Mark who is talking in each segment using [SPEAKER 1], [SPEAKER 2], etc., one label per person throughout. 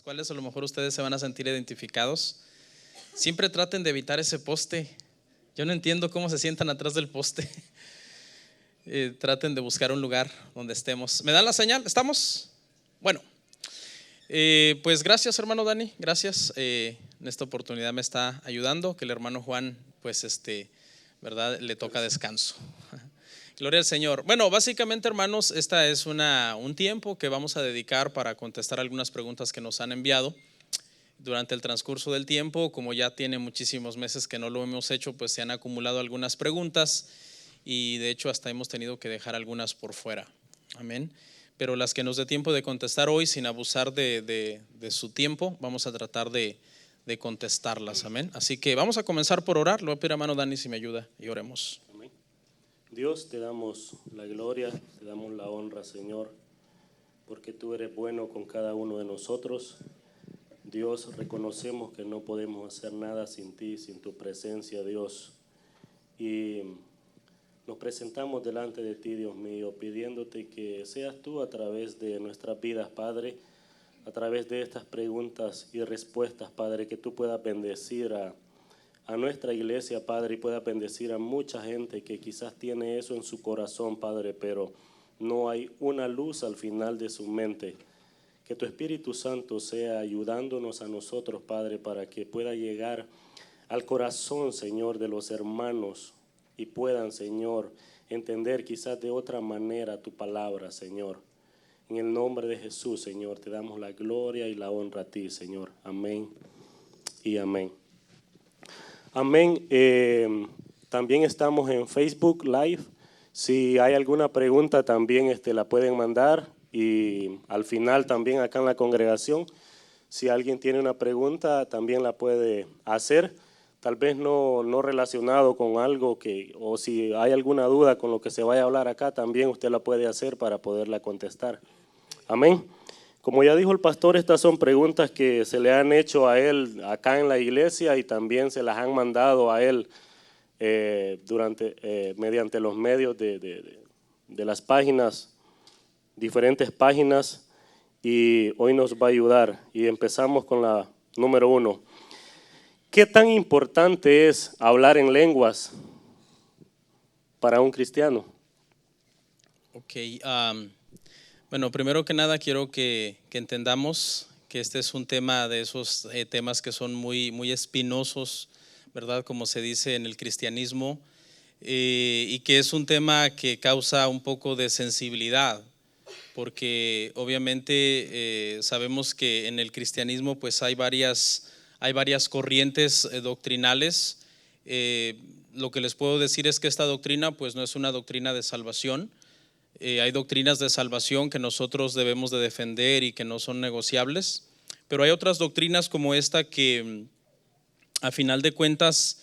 [SPEAKER 1] cuales a lo mejor ustedes se van a sentir identificados. Siempre traten de evitar ese poste. Yo no entiendo cómo se sientan atrás del poste. Traten de buscar un lugar donde estemos. ¿Me dan la señal? ¿Estamos? Bueno, pues gracias, hermano Dani, gracias. En esta oportunidad me está ayudando, que el hermano Juan, pues verdad, le toca descanso. Gloria al Señor. Bueno, básicamente, hermanos, esta es un tiempo que vamos a dedicar para contestar algunas preguntas que nos han enviado durante el transcurso del tiempo. Como ya tiene muchísimos meses que no lo hemos hecho, pues se han acumulado algunas preguntas y de hecho hasta hemos tenido que dejar algunas por fuera. Amén. Pero las que nos dé tiempo de contestar hoy, sin abusar de su tiempo, vamos a tratar de contestarlas. Amén. Así que vamos a comenzar por orar. Le voy a pedir a hermano Dani si me ayuda y oremos.
[SPEAKER 2] Amén. Dios, te damos la gloria, te damos la honra, Señor, porque tú eres bueno con cada uno de nosotros. Dios, reconocemos que no podemos hacer nada sin ti, sin tu presencia, Dios. Y nos presentamos delante de ti, Dios mío, pidiéndote que seas tú a través de nuestras vidas, Padre, a través de estas preguntas y respuestas, Padre, que tú puedas bendecir a nuestra iglesia, Padre, y puedas bendecir a mucha gente que quizás tiene eso en su corazón, Padre, pero no hay una luz al final de su mente. Que tu Espíritu Santo sea ayudándonos a nosotros, Padre, para que pueda llegar al corazón, Señor, de los hermanos y puedan, Señor, entender quizás de otra manera tu palabra, Señor. En el nombre de Jesús, Señor, te damos la gloria y la honra a ti, Señor. Amén y amén. Amén. También estamos en Facebook Live. Si hay alguna pregunta también la pueden mandar. Y al final también acá en la congregación, si alguien tiene una pregunta, también la puede hacer. Tal vez no relacionado con algo o si hay alguna duda con lo que se vaya a hablar acá, también usted la puede hacer para poderla contestar. Amén. Como ya dijo el pastor, estas son preguntas que se le han hecho a él acá en la iglesia y también se las han mandado a él mediante los medios de las páginas, diferentes páginas, y hoy nos va a ayudar. Y empezamos con la número 1. ¿Qué tan importante es hablar en lenguas para un cristiano?
[SPEAKER 1] Ok, bueno, primero que nada quiero que entendamos que este es un tema de esos temas que son muy, muy espinosos, ¿verdad? Como se dice en el cristianismo, y que es un tema que causa un poco de sensibilidad, porque obviamente sabemos que en el cristianismo pues hay varias corrientes doctrinales. Lo que les puedo decir es que esta doctrina pues no es una doctrina de salvación. Hay doctrinas de salvación que nosotros debemos de defender y que no son negociables, pero hay otras doctrinas como esta que a final de cuentas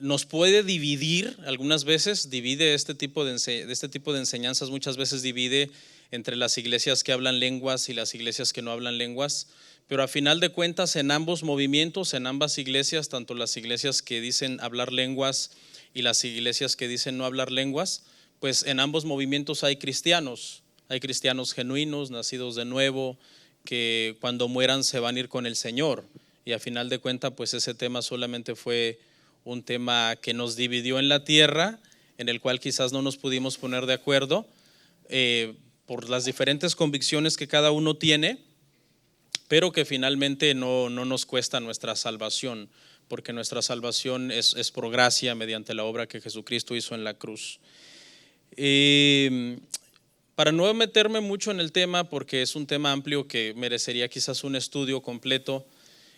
[SPEAKER 1] nos puede dividir. Algunas veces divide este tipo de enseñanzas, muchas veces divide entre las iglesias que hablan lenguas y las iglesias que no hablan lenguas, pero a final de cuentas en ambos movimientos, en ambas iglesias, tanto las iglesias que dicen hablar lenguas y las iglesias que dicen no hablar lenguas, pues en ambos movimientos hay cristianos genuinos, nacidos de nuevo, que cuando mueran se van a ir con el Señor. Y a final de cuentas, pues ese tema solamente fue un tema que nos dividió en la tierra, en el cual quizás no nos pudimos poner de acuerdo por las diferentes convicciones que cada uno tiene, pero que finalmente no nos cuesta nuestra salvación, porque nuestra salvación es por gracia mediante la obra que Jesucristo hizo en la cruz. Para no meterme mucho en el tema, porque es un tema amplio que merecería quizás un estudio completo,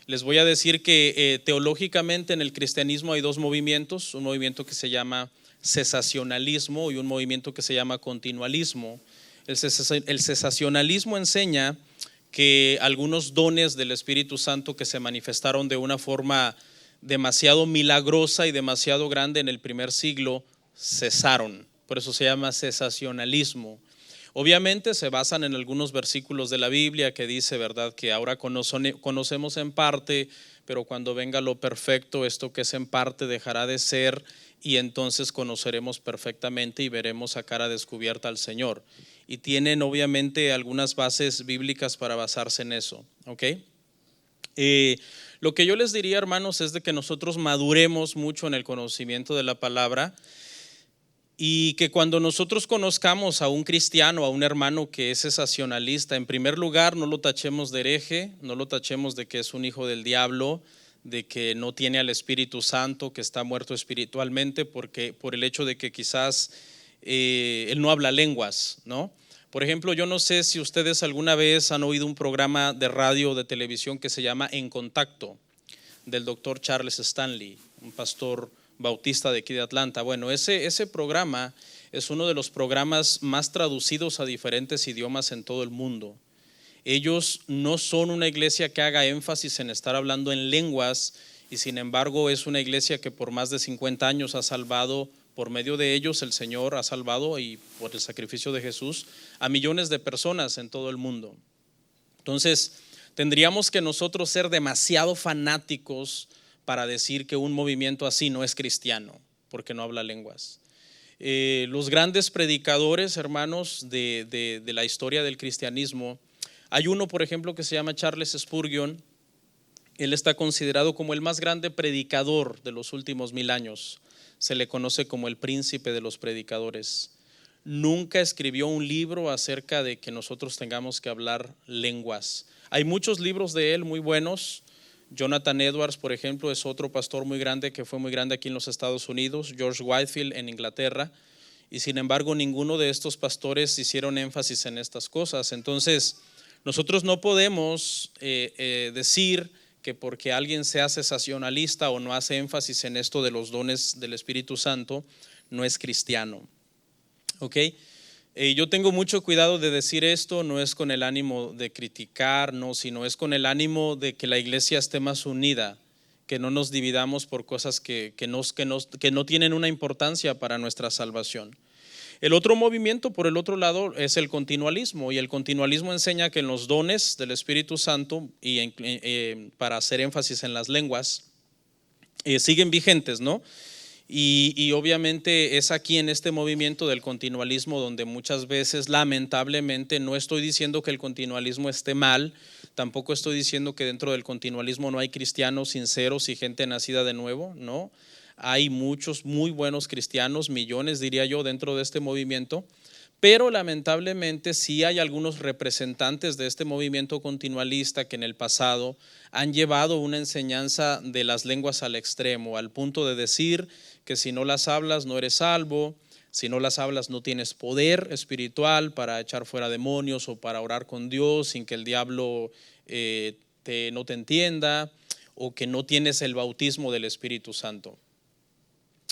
[SPEAKER 1] les voy a decir que teológicamente en el cristianismo hay dos movimientos, un movimiento que se llama cesacionalismo y un movimiento que se llama continualismo. El cesacionalismo enseña que algunos dones del Espíritu Santo que se manifestaron de una forma demasiado milagrosa y demasiado grande en el primer siglo cesaron, por eso se llama cesacionalismo. Obviamente se basan en algunos versículos de la Biblia que dice, ¿verdad?, que ahora conocemos en parte, pero cuando venga lo perfecto, esto que es en parte dejará de ser y entonces conoceremos perfectamente y veremos a cara descubierta al Señor. y tienen obviamente algunas bases bíblicas para basarse en eso, ¿ok? Lo que yo les diría, hermanos, es de que nosotros maduremos mucho en el conocimiento de la palabra y que cuando nosotros conozcamos a un cristiano, a un hermano que es cesacionalista, en primer lugar no lo tachemos de hereje, no lo tachemos de que es un hijo del diablo, de que no tiene al Espíritu Santo, que está muerto espiritualmente, porque por el hecho de que quizás él no habla lenguas, ¿no? Por ejemplo, yo no sé si ustedes alguna vez han oído un programa de radio o de televisión que se llama En Contacto, del doctor Charles Stanley, un pastor bautista de aquí de Atlanta. Bueno, ese programa es uno de los programas más traducidos a diferentes idiomas en todo el mundo. Ellos no son una iglesia que haga énfasis en estar hablando en lenguas, y sin embargo es una iglesia que por más de 50 años ha salvado, por medio de ellos el Señor ha salvado, y por el sacrificio de Jesús, a millones de personas en todo el mundo. Entonces, tendríamos que nosotros ser demasiado fanáticos para decir que un movimiento así no es cristiano, porque no habla lenguas. Los grandes predicadores, hermanos, de la historia del cristianismo, hay uno, por ejemplo, que se llama Charles Spurgeon. Él está considerado como el más grande predicador de los últimos 1000 años. Se le conoce como el príncipe de los predicadores. Nunca escribió un libro acerca de que nosotros tengamos que hablar lenguas. Hay muchos libros de él muy buenos. Jonathan Edwards, por ejemplo, es otro pastor muy grande que fue muy grande aquí en los Estados Unidos. George Whitefield en Inglaterra. Y sin embargo, ninguno de estos pastores hicieron énfasis en estas cosas. Entonces, nosotros no podemos decir que porque alguien sea cesacionalista o no hace énfasis en esto de los dones del Espíritu Santo, no es cristiano. ¿Ok? Yo tengo mucho cuidado de decir esto, no es con el ánimo de criticar, no, sino es con el ánimo de que la iglesia esté más unida, que no nos dividamos por cosas que no tienen una importancia para nuestra salvación. El otro movimiento, por el otro lado, es el continualismo, y el continualismo enseña que en los dones del Espíritu Santo, y para hacer énfasis en las lenguas, siguen vigentes, ¿no? Y obviamente es aquí en este movimiento del continualismo donde muchas veces, lamentablemente, no estoy diciendo que el continualismo esté mal, tampoco estoy diciendo que dentro del continualismo no hay cristianos sinceros y gente nacida de nuevo, no. Hay muchos muy buenos cristianos, millones diría yo, dentro de este movimiento, pero lamentablemente sí hay algunos representantes de este movimiento continualista que en el pasado han llevado una enseñanza de las lenguas al extremo, al punto de decir que si no las hablas no eres salvo, si no las hablas no tienes poder espiritual para echar fuera demonios o para orar con Dios sin que el diablo no te entienda, o que no tienes el bautismo del Espíritu Santo.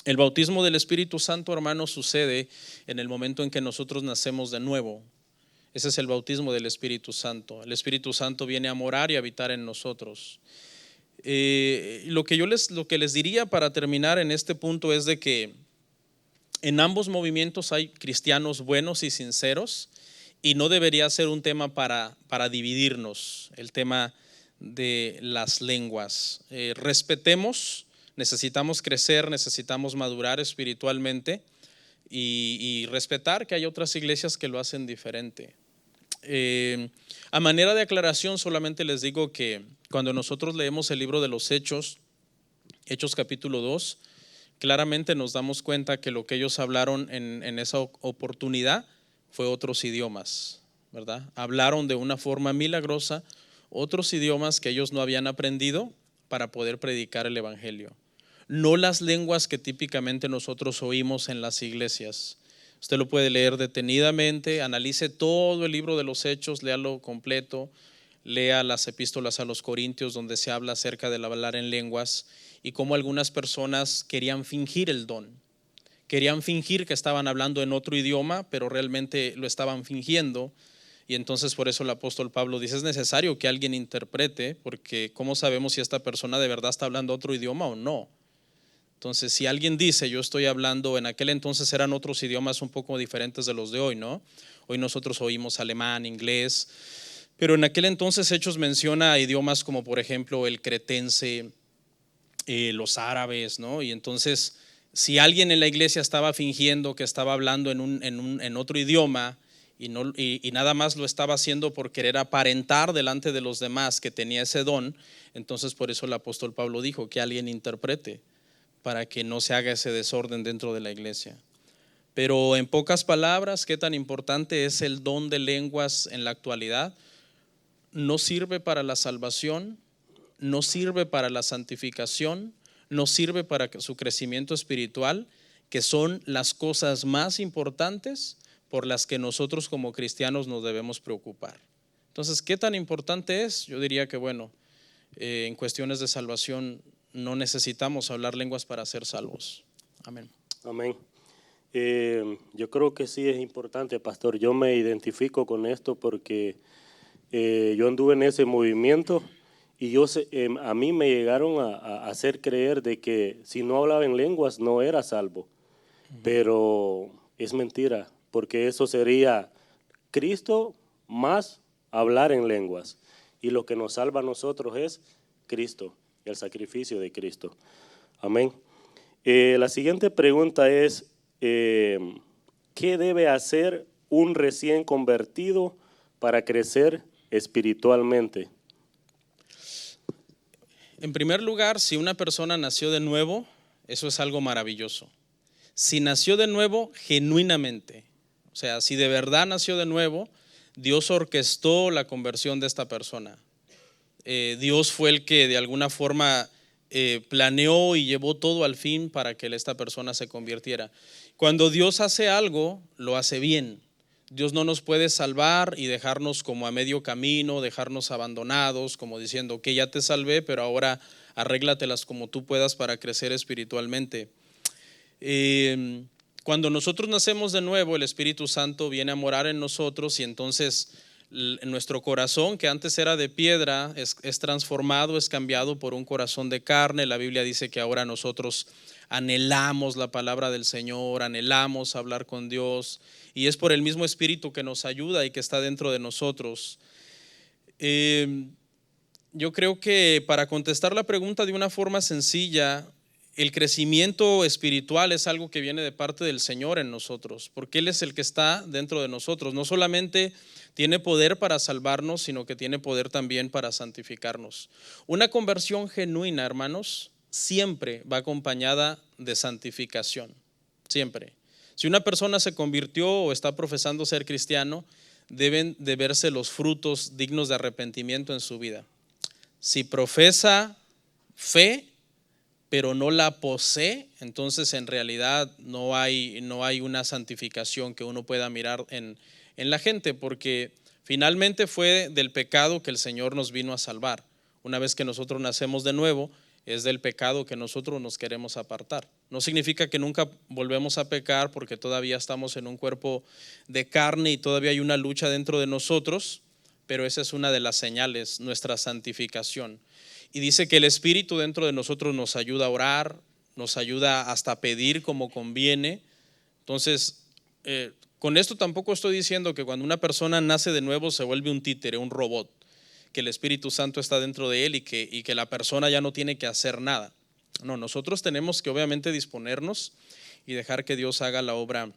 [SPEAKER 1] El bautismo del Espíritu Santo, hermanos, sucede en el momento en que nosotros nacemos de nuevo. Ese es el bautismo del Espíritu Santo. El Espíritu Santo viene a morar y a habitar en nosotros. Lo que les diría para terminar en este punto es de que en ambos movimientos hay cristianos buenos y sinceros, y no debería ser un tema para dividirnos, el tema de las lenguas. Respetemos. Necesitamos crecer, necesitamos madurar espiritualmente y respetar que hay otras iglesias que lo hacen diferente. A manera de aclaración, solamente les digo que cuando nosotros leemos el libro de los Hechos capítulo 2, claramente nos damos cuenta que lo que ellos hablaron en esa oportunidad fue otros idiomas, ¿verdad? Hablaron de una forma milagrosa otros idiomas que ellos no habían aprendido para poder predicar el evangelio. No las lenguas que típicamente nosotros oímos en las iglesias. Usted lo puede leer detenidamente, analice todo el libro de los Hechos, léalo completo, lea las epístolas a los Corintios donde se habla acerca del hablar en lenguas y cómo algunas personas querían fingir el don. Querían fingir que estaban hablando en otro idioma, pero realmente lo estaban fingiendo. Y entonces por eso el apóstol Pablo dice: es necesario que alguien interprete, porque ¿cómo sabemos si esta persona de verdad está hablando otro idioma o no? Entonces, si alguien dice yo estoy hablando, en aquel entonces eran otros idiomas un poco diferentes de los de hoy, ¿no? Hoy nosotros oímos alemán, inglés, pero en aquel entonces Hechos menciona idiomas como por ejemplo el cretense, los árabes, ¿no? Y entonces, si alguien en la iglesia estaba fingiendo que estaba hablando en otro idioma y nada más lo estaba haciendo por querer aparentar delante de los demás que tenía ese don, entonces por eso el apóstol Pablo dijo que alguien interprete para que no se haga ese desorden dentro de la iglesia. Pero en pocas palabras, ¿qué tan importante es el don de lenguas en la actualidad? No sirve para la salvación, no sirve para la santificación, no sirve para su crecimiento espiritual, que son las cosas más importantes por las que nosotros como cristianos nos debemos preocupar. Entonces, ¿qué tan importante es? Yo diría que en cuestiones de salvación no necesitamos hablar lenguas para ser salvos. Amén.
[SPEAKER 2] Amén. Yo creo que sí es importante, pastor. Yo me identifico con esto porque yo anduve en ese movimiento y a mí me llegaron a hacer creer de que si no hablaba en lenguas no era salvo. Pero es mentira, porque eso sería Cristo más hablar en lenguas. Y lo que nos salva a nosotros es Cristo, el sacrificio de Cristo. Amén. La siguiente pregunta es, ¿qué debe hacer un recién convertido para crecer espiritualmente?
[SPEAKER 1] En primer lugar, si una persona nació de nuevo, eso es algo maravilloso. Si nació de nuevo genuinamente, o sea, si de verdad nació de nuevo, Dios orquestó la conversión de esta persona. Dios fue el que de alguna forma planeó y llevó todo al fin para que esta persona se convirtiera. Cuando Dios hace algo, lo hace bien. Dios no nos puede salvar y dejarnos como a medio camino, dejarnos abandonados, como diciendo que ya te salvé, pero ahora arréglatelas como tú puedas para crecer espiritualmente. Cuando nosotros nacemos de nuevo, el Espíritu Santo viene a morar en nosotros y entonces nuestro corazón, que antes era de piedra, es transformado, es cambiado por un corazón de carne. La Biblia dice que ahora nosotros anhelamos la palabra del Señor, anhelamos hablar con Dios, y es por el mismo Espíritu que nos ayuda y que está dentro de nosotros. Yo creo que para contestar la pregunta de una forma sencilla, el crecimiento espiritual es algo que viene de parte del Señor en nosotros, porque Él es el que está dentro de nosotros. No solamente tiene poder para salvarnos, sino que tiene poder también para santificarnos. Una conversión genuina, hermanos, siempre va acompañada de santificación, siempre. Si una persona se convirtió o está profesando ser cristiano, deben de verse los frutos dignos de arrepentimiento en su vida. Si profesa fe, pero no la posee, entonces en realidad no hay una santificación que uno pueda mirar en la gente, porque finalmente fue del pecado que el Señor nos vino a salvar. Una vez que nosotros nacemos de nuevo, es del pecado que nosotros nos queremos apartar. No significa que nunca volvemos a pecar, porque todavía estamos en un cuerpo de carne y todavía hay una lucha dentro de nosotros, pero esa es una de las señales, nuestra santificación. Y dice que el Espíritu dentro de nosotros nos ayuda a orar, nos ayuda hasta a pedir como conviene. Entonces, con esto tampoco estoy diciendo que cuando una persona nace de nuevo se vuelve un títere, un robot, que el Espíritu Santo está dentro de él y que la persona ya no tiene que hacer nada. No, nosotros tenemos que obviamente disponernos y dejar que Dios haga la obra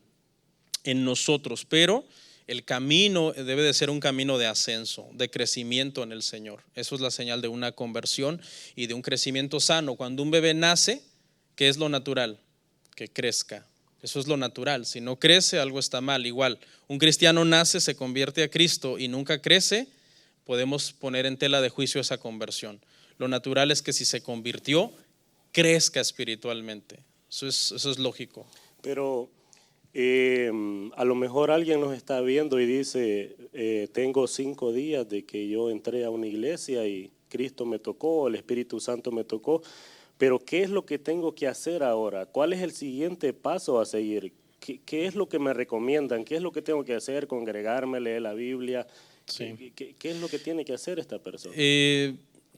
[SPEAKER 1] en nosotros, pero el camino debe de ser un camino de ascenso, de crecimiento en el Señor. Eso es la señal de una conversión y de un crecimiento sano. Cuando un bebé nace, ¿qué es lo natural? Que crezca. Eso es lo natural. Si no crece, algo está mal. Igual, un cristiano nace, se convierte a Cristo y nunca crece, podemos poner en tela de juicio esa conversión. Lo natural es que si se convirtió, crezca espiritualmente. Eso es lógico.
[SPEAKER 2] Pero a lo mejor alguien nos está viendo y dice, tengo 5 días de que yo entré a una iglesia y Cristo me tocó, el Espíritu Santo me tocó, pero ¿qué es lo que tengo que hacer ahora? ¿Cuál es el siguiente paso a seguir? ¿Qué es lo que me recomiendan? ¿Qué es lo que tengo que hacer? ¿Congregarme, leer la Biblia?
[SPEAKER 1] Sí.
[SPEAKER 2] ¿Qué es lo que tiene que hacer esta persona?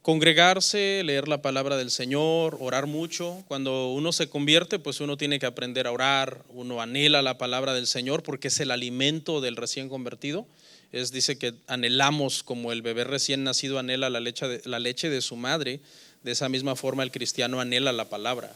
[SPEAKER 1] Congregarse, leer la palabra del Señor, orar mucho. Cuando uno se convierte, pues uno tiene que aprender a orar, uno anhela la palabra del Señor porque es el alimento del recién convertido. Dice que anhelamos como el bebé recién nacido anhela la leche de su madre, de esa misma forma el cristiano anhela la palabra.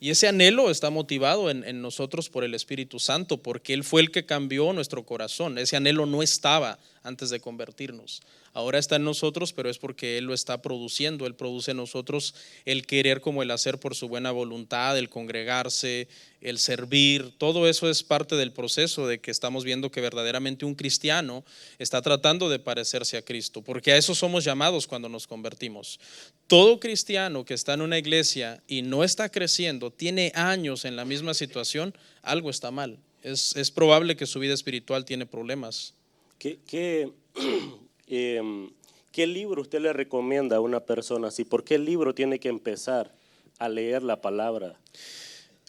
[SPEAKER 1] Y ese anhelo está motivado en nosotros por el Espíritu Santo, porque Él fue el que cambió nuestro corazón. Ese anhelo no estaba antes de convertirnos. Ahora está en nosotros, pero es porque Él lo está produciendo. Él produce en nosotros el querer como el hacer por su buena voluntad, el congregarse, el servir. Todo eso es parte del proceso de que estamos viendo que verdaderamente un cristiano está tratando de parecerse a Cristo, porque a eso somos llamados cuando nos convertimos. Todo cristiano que está en una iglesia y no está creciendo, tiene años en la misma situación, algo está mal. Es probable que su vida espiritual tiene problemas.
[SPEAKER 2] ¿Qué, qué libro usted le recomienda a una persona así? ¿Por qué libro tiene que empezar a leer la palabra?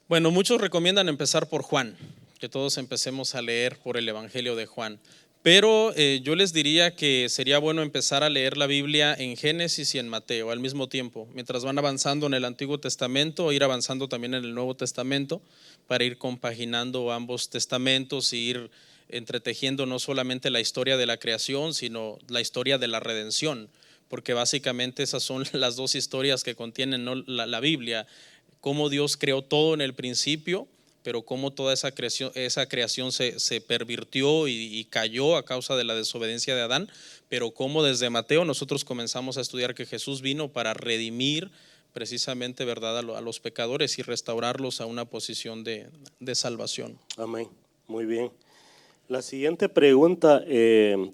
[SPEAKER 1] Bueno, muchos recomiendan empezar por Juan, que todos empecemos a leer por el Evangelio de Juan. Pero yo les diría que sería bueno empezar a leer la Biblia en Génesis y en Mateo al mismo tiempo, mientras van avanzando en el Antiguo Testamento, ir avanzando también en el Nuevo Testamento, para ir compaginando ambos testamentos y ir entretejiendo no solamente la historia de la creación, sino la historia de la redención, porque básicamente esas son las dos historias que contienen, ¿no?, la Biblia, cómo Dios creó todo en el principio, pero cómo toda esa creación se pervirtió y cayó a causa de la desobediencia de Adán, pero cómo desde Mateo nosotros comenzamos a estudiar que Jesús vino para redimir precisamente, ¿verdad?, a los pecadores y restaurarlos a una posición de salvación.
[SPEAKER 2] Amén. Muy bien. La siguiente pregunta,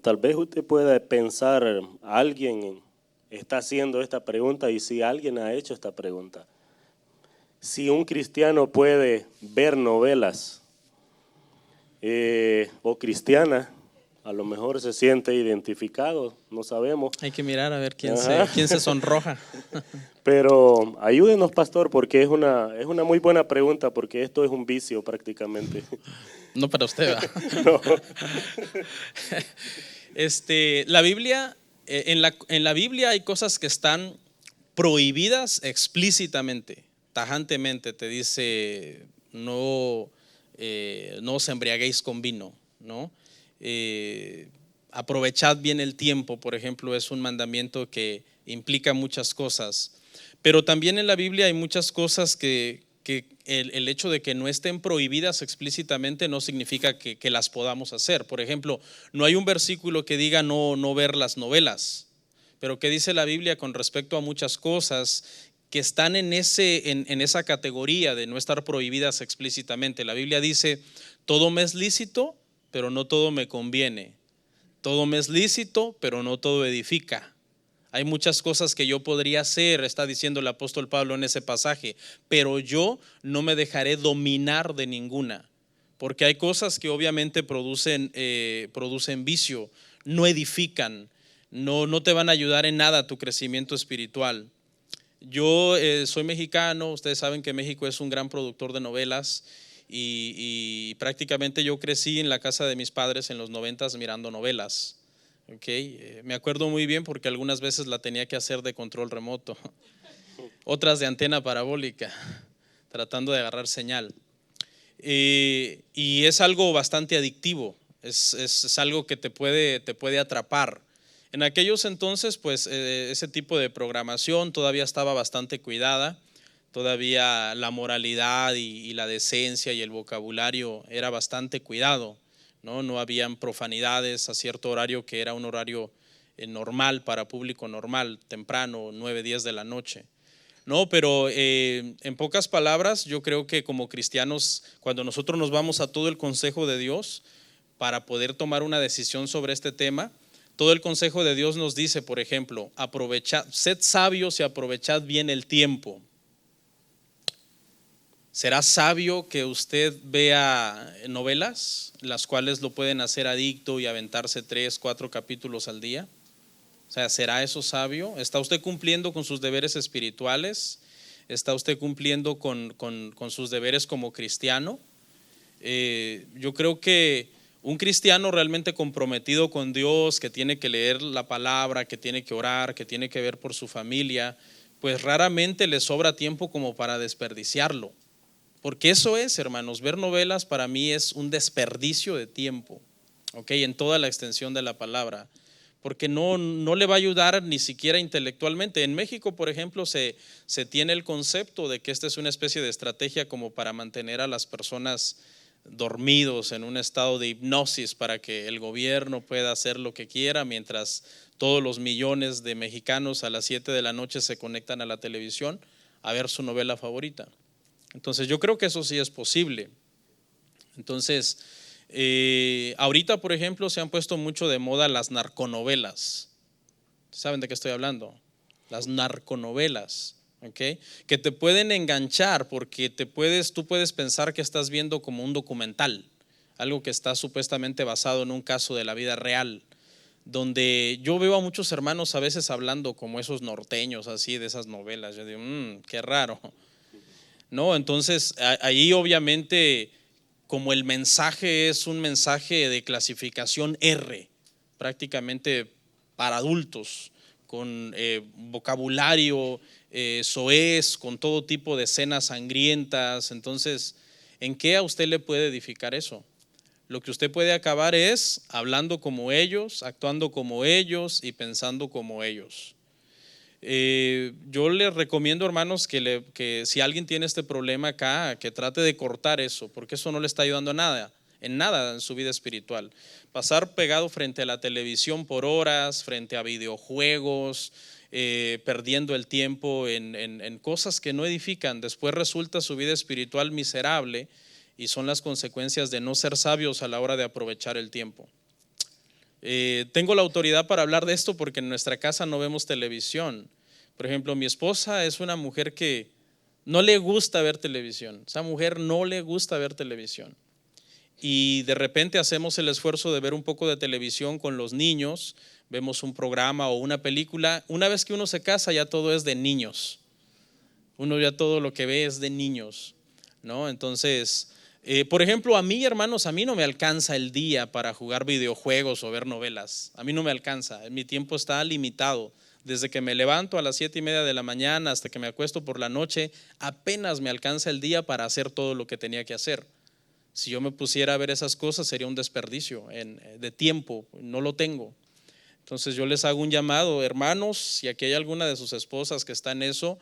[SPEAKER 2] tal vez usted pueda pensar, alguien está haciendo esta pregunta, y si alguien ha hecho esta pregunta: si un cristiano puede ver novelas o cristiana, a lo mejor se siente identificado, no sabemos.
[SPEAKER 1] Hay que mirar a ver quién se sonroja.
[SPEAKER 2] Pero ayúdenos, pastor, porque es una muy buena pregunta, porque esto es un vicio prácticamente.
[SPEAKER 1] No para usted, ¿verdad?
[SPEAKER 2] No.
[SPEAKER 1] La Biblia, en la Biblia hay cosas que están prohibidas explícitamente, tajantemente. Te dice no os embriaguéis con vino, ¿no? Aprovechad bien el tiempo, por ejemplo, es un mandamiento que implica muchas cosas. Pero también en la Biblia hay muchas cosas que el hecho de que no estén prohibidas explícitamente no significa que las podamos hacer. Por ejemplo, no hay un versículo que diga no ver las novelas, pero ¿qué dice la Biblia con respecto a muchas cosas que están en esa categoría de no estar prohibidas explícitamente? La Biblia dice: todo me es lícito, pero no todo me conviene. Todo me es lícito, pero no todo edifica. Hay muchas cosas que yo podría hacer, está diciendo el apóstol Pablo en ese pasaje, pero yo no me dejaré dominar de ninguna, porque hay cosas que obviamente producen vicio, no edifican, no te van a ayudar en nada a tu crecimiento espiritual. Yo soy mexicano, ustedes saben que México es un gran productor de novelas y prácticamente yo crecí en la casa de mis padres en los 90s mirando novelas. Me acuerdo muy bien porque algunas veces la tenía que hacer de control remoto, otras de antena parabólica, tratando de agarrar señal. Y es algo bastante adictivo, es algo que te puede atrapar. En aquellos entonces, pues ese tipo de programación todavía estaba bastante cuidada, todavía la moralidad y la decencia y el vocabulario era bastante cuidado. No habían profanidades a cierto horario que era un horario normal para público normal, temprano, 9, 10 de la noche. No, pero en pocas palabras, yo creo que como cristianos, cuando nosotros nos vamos a todo el consejo de Dios para poder tomar una decisión sobre este tema, todo el consejo de Dios nos dice, por ejemplo, sed sabios y aprovechad bien el tiempo. ¿Será sabio que usted vea novelas, las cuales lo pueden hacer adicto y aventarse 3, 4 capítulos al día? O sea, ¿será eso sabio? ¿Está usted cumpliendo con sus deberes espirituales? ¿Está usted cumpliendo con sus deberes como cristiano? Yo creo que un cristiano realmente comprometido con Dios, que tiene que leer la palabra, que tiene que orar, que tiene que ver por su familia, pues raramente le sobra tiempo como para desperdiciarlo. Porque eso es, hermanos, ver novelas para mí es un desperdicio de tiempo, en toda la extensión de la palabra. porque no le va a ayudar ni siquiera intelectualmente. En México, por ejemplo, se tiene el concepto de que esta es una especie de estrategia como para mantener a las personas dormidos en un estado de hipnosis para que el gobierno pueda hacer lo que quiera mientras todos los millones de mexicanos a las 7 de la noche se conectan a la televisión a ver su novela favorita. Entonces yo creo que eso sí es posible. Entonces ahorita, por ejemplo, se han puesto mucho de moda las narconovelas. ¿Saben de qué estoy hablando? Las narconovelas, ¿okay? Que te pueden enganchar porque tú puedes pensar que estás viendo como un documental, algo que está supuestamente basado en un caso de la vida real, donde yo veo a muchos hermanos a veces hablando como esos norteños así de esas novelas. Yo digo, qué raro, ¿no? Entonces ahí obviamente, como el mensaje es un mensaje de clasificación R, prácticamente para adultos, con vocabulario soez, con todo tipo de escenas sangrientas, entonces, ¿en qué a usted le puede edificar eso? Lo que usted puede acabar es hablando como ellos, actuando como ellos y pensando como ellos. Yo les recomiendo, hermanos, que si alguien tiene este problema acá, que trate de cortar eso, porque eso no le está ayudando a nada, en su vida espiritual. Pasar pegado frente a la televisión por horas, frente a videojuegos, perdiendo el tiempo en cosas que no edifican, después resulta su vida espiritual miserable y son las consecuencias de no ser sabios a la hora de aprovechar el tiempo. Tengo la autoridad para hablar de esto porque en nuestra casa no vemos televisión. Por ejemplo, mi esposa es una mujer que no le gusta ver televisión. Esa mujer no le gusta ver televisión. Y de repente hacemos el esfuerzo de ver un poco de televisión con los niños, vemos un programa o una película. Una vez que uno se casa ya todo es de niños. Uno ya todo lo que ve es de niños, ¿no? Entonces, por ejemplo, a mí, hermanos, a mí no me alcanza el día para jugar videojuegos o ver novelas. A mí no me alcanza, mi tiempo está limitado. Desde que me levanto a las 7:30 de la mañana hasta que me acuesto por la noche, apenas me alcanza el día para hacer todo lo que tenía que hacer. Si yo me pusiera a ver esas cosas sería un desperdicio de tiempo, no lo tengo. Entonces yo les hago un llamado, hermanos, si aquí hay alguna de sus esposas que está en eso,